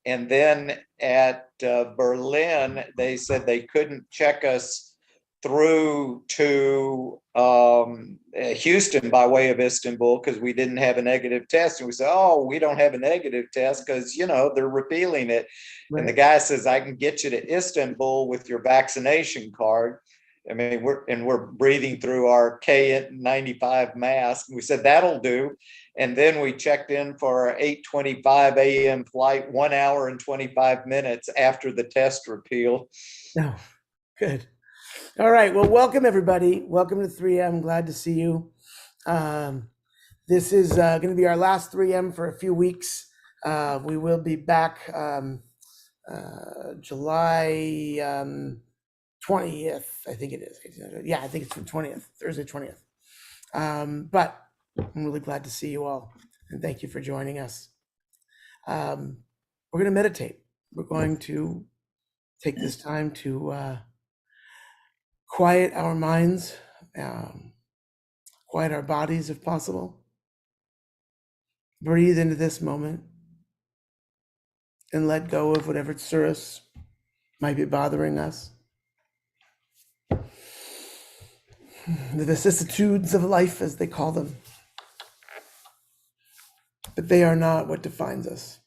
And then at Berlin, they said they couldn't check us through to Houston by way of Istanbul because we didn't have a negative test. And we said, oh, we don't have a negative test because, they're repealing it. Right. And the guy says, I can get you to Istanbul with your vaccination card. I mean, we're breathing through our K95 mask. We said, that'll do. And then we checked in for our 8:25 a.m. flight, 1 hour and 25 minutes after the test repeal. Oh, good. All right. Well, welcome everybody. Welcome to 3M. Glad to see you. This is going to be our last 3M for a few weeks. We will be back July 20th, I think it is. Yeah, I think it's the 20th, Thursday 20th. But I'm really glad to see you all, and thank you for joining us. We're going to meditate. We're going to take this time to quiet our minds, quiet our bodies if possible. Breathe into this moment and let go of whatever tsuris might be bothering us. The vicissitudes of life, as they call them. But they are not what defines us.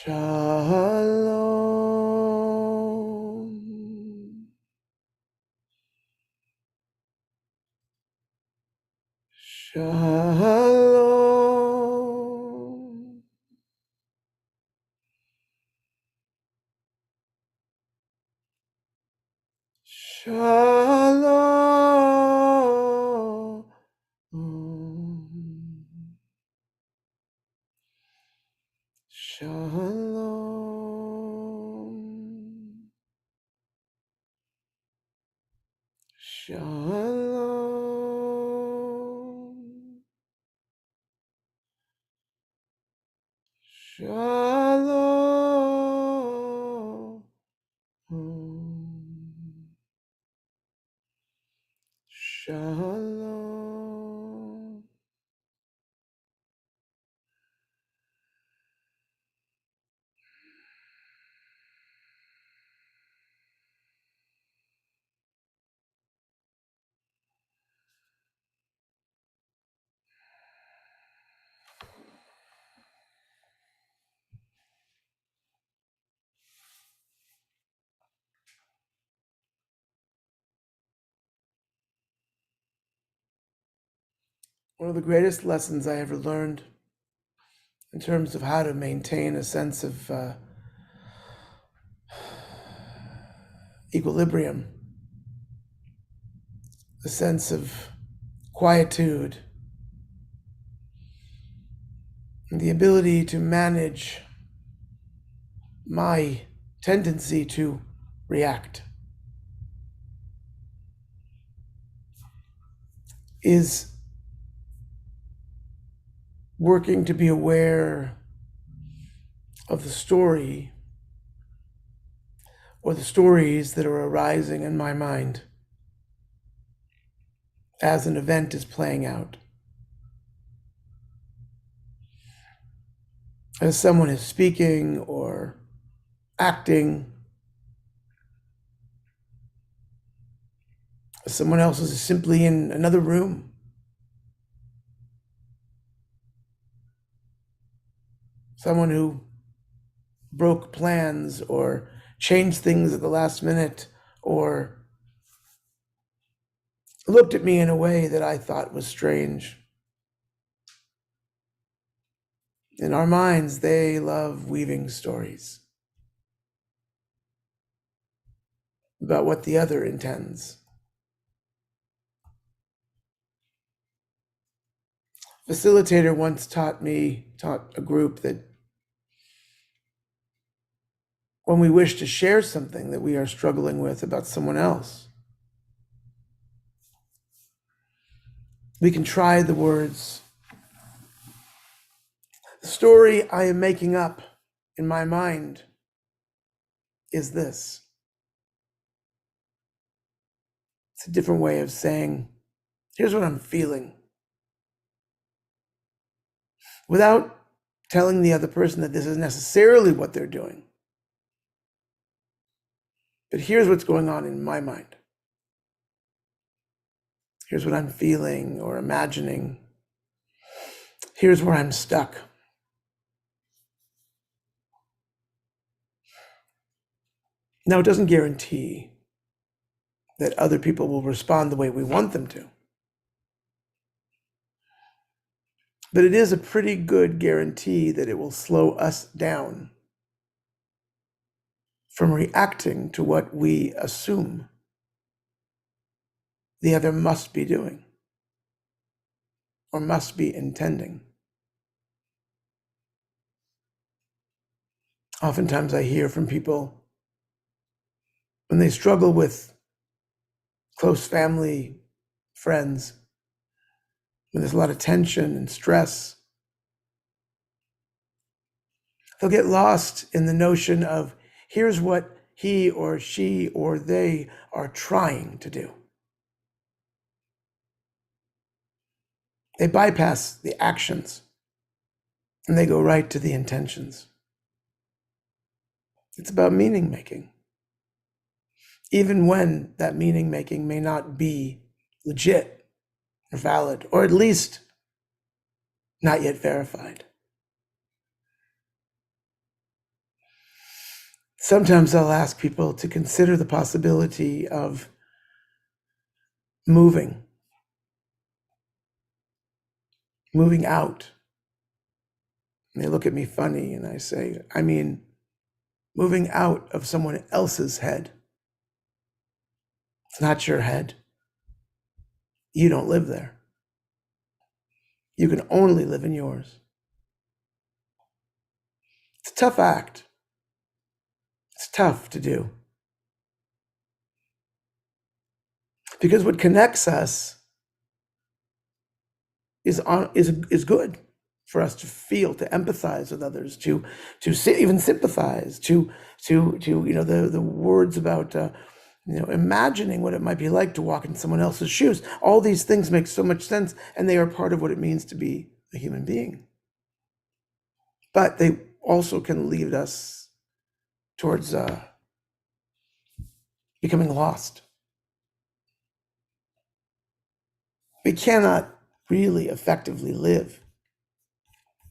Shalom. Shalom. Shalom. Shalom. Shalom. Shalom. Shalom. One of the greatest lessons I ever learned in terms of how to maintain a sense of equilibrium, a sense of quietude, and the ability to manage my tendency to react, is working to be aware of the story or the stories that are arising in my mind as an event is playing out. As someone is speaking or acting, as someone else is simply in another room. Someone who broke plans or changed things at the last minute or looked at me in a way that I thought was strange. In our minds, they love weaving stories. about what the other intends. Facilitator once taught a group that when we wish to share something that we are struggling with about someone else, we can try the words, "The story I am making up in my mind is this." It's a different way of saying, here's what I'm feeling, without telling the other person that this is necessarily what they're doing. But here's what's going on in my mind. Here's what I'm feeling or imagining. Here's where I'm stuck. Now, it doesn't guarantee that other people will respond the way we want them to. But it is a pretty good guarantee that it will slow us down from reacting to what we assume the other must be doing or must be intending. Oftentimes I hear from people when they struggle with close family, friends, when there's a lot of tension and stress, they'll get lost in the notion of here's what he or she or they are trying to do. They bypass the actions and they go right to the intentions. It's about meaning making, even when that meaning making may not be legit or valid, or at least not yet verified. Sometimes I'll ask people to consider the possibility of moving out. And they look at me funny and I say, I mean, moving out of someone else's head. It's not your head. You don't live there. You can only live in yours. It's a tough act. It's tough to do. Because what connects us is good for us to feel, to empathize with others, to even sympathize, to the words about imagining what it might be like to walk in someone else's shoes. All these things make so much sense, and they are part of what it means to be a human being. But they also can lead us towards becoming lost. We cannot really effectively live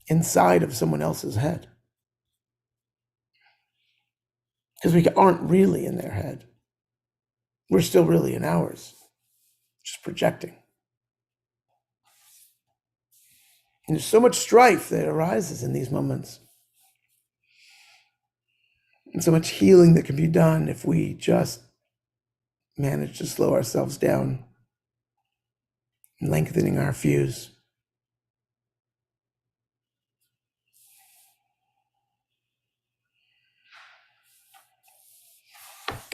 inside of someone else's head because we aren't really in their head. We're still really in ours, just projecting. And there's so much strife that arises in these moments, and so much healing that can be done if we just manage to slow ourselves down, lengthening our fuse.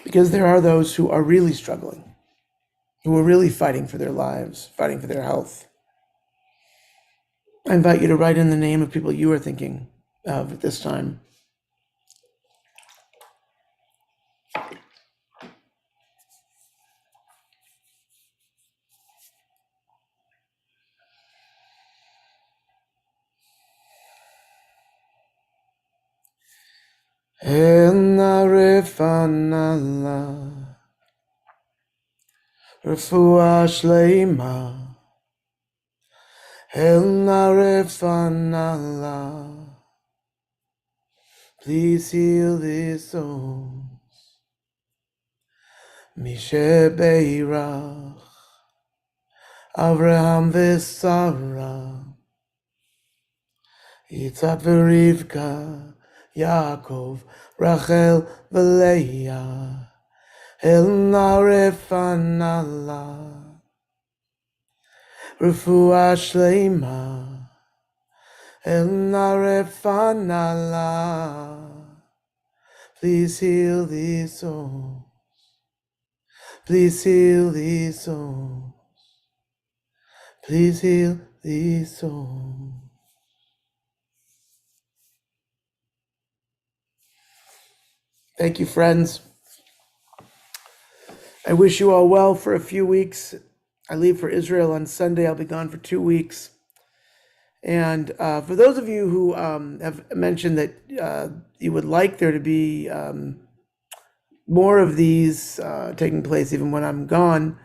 Because there are those who are really struggling, who are really fighting for their lives, fighting for their health. I invite you to write in the name of people you are thinking of at this time. Elna refanala, refuah shleima. Elna refanala, please heal this soul. Mishe beirach, Avraham v'Sara, Yitzhak v'Rivka, Yaakov, Rachel v'Leah, Elna refanala. Refuah shlema. Elna refanala. Please heal these souls. Please heal these souls. Please heal these souls. Thank you, friends. I wish you all well for a few weeks. I leave for Israel on Sunday. I'll be gone for 2 weeks. And for those of you who have mentioned that you would like there to be more of these taking place even when I'm gone,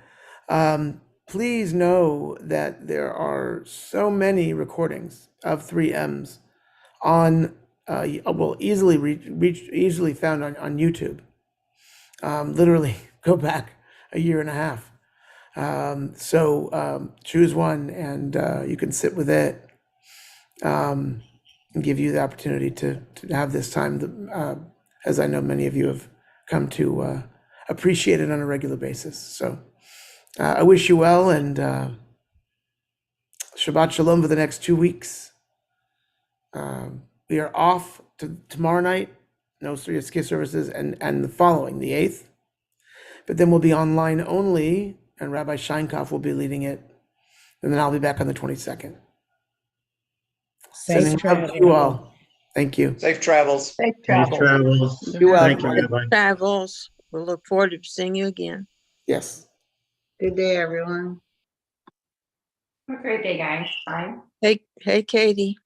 please know that there are so many recordings of 3Ms on, easily found on YouTube. Literally go back a year and a half. So choose one and you can sit with it and give you the opportunity to have this time, as I know many of you have come to appreciate it on a regular basis. So I wish you well, and Shabbat Shalom for the next 2 weeks. We are off to tomorrow night, no serious kiss services, and the following, the 8th. But then we'll be online only, and Rabbi Sheinkopf will be leading it. And then I'll be back on the 22nd. Sending love to you all. Thank you. Safe travels. Safe Safe travel. travels. Be well. Thank you, Rabbi. Travels. We'll look forward to seeing you again. Yes. Good day, everyone. Have a great day, guys. Bye. Hey, Katie.